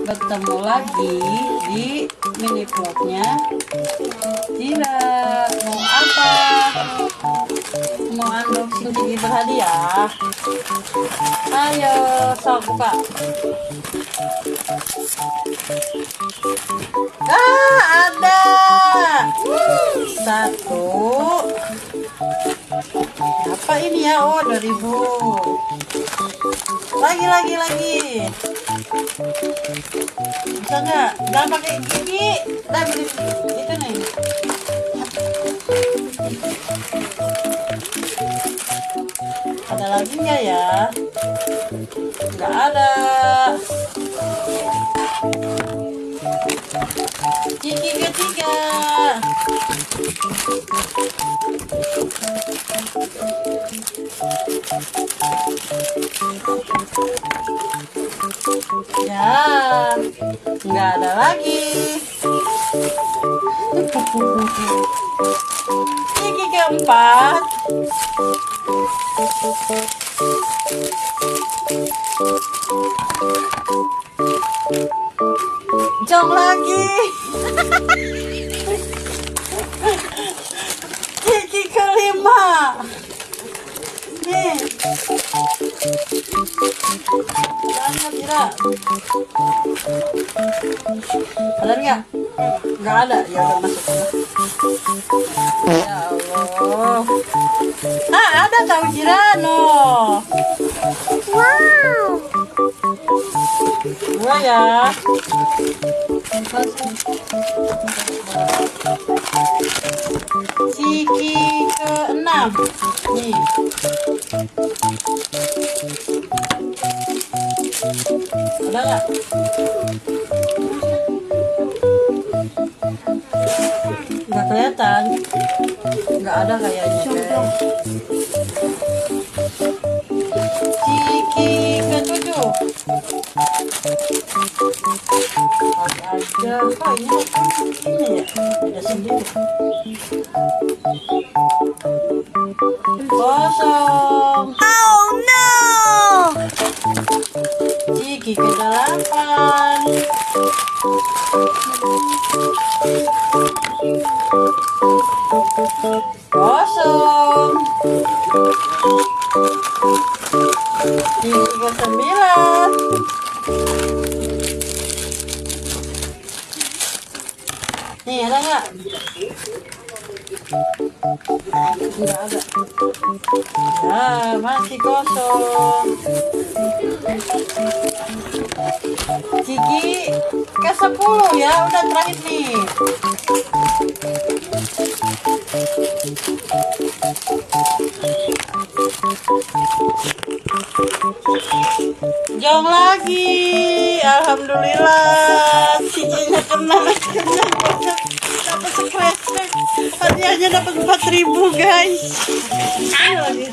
Bertemu lagi di mini vlognya Cira. Mau apa? Mau unboxing Ciki berhadiah? Ayo, sok buka. Ada satu. Apa ini ya? Oh, 2000. Lagi. Bisa nggak? Jangan pakai gigi. Dah beli itu nih. Ada lagi nggak ya? Nggak ada. Ciki ketiga. Ya, nggak ada lagi. Ciki keempat. Jong lagi. Ciki kelima. Nih. Jangan Cira. Ada nggak? Nggak ada. Ya udah masuk. Ya Allah. Ah, ada tahu Cira no. Wow. Dua ya. Ciki ke-6. Nih. Ada nggak? Nggak kelihatan. Nggak ada kayaknya. Ciki ke-7. Aja. Oh, ini ya. Ada sendiri. Kosong. Oh no! Ciki ke-8. Kosong. Ciki ke-9. Nih, ada nggak? Nggak ada. Ya, masih kosong. Ciki ke-10 ya, udah terakhir nih. Jong lagi. Alhamdulillah. Cikinya kena. Dapat scratch. Hadiahnya dapat 4.000 guys. Ayo lagi.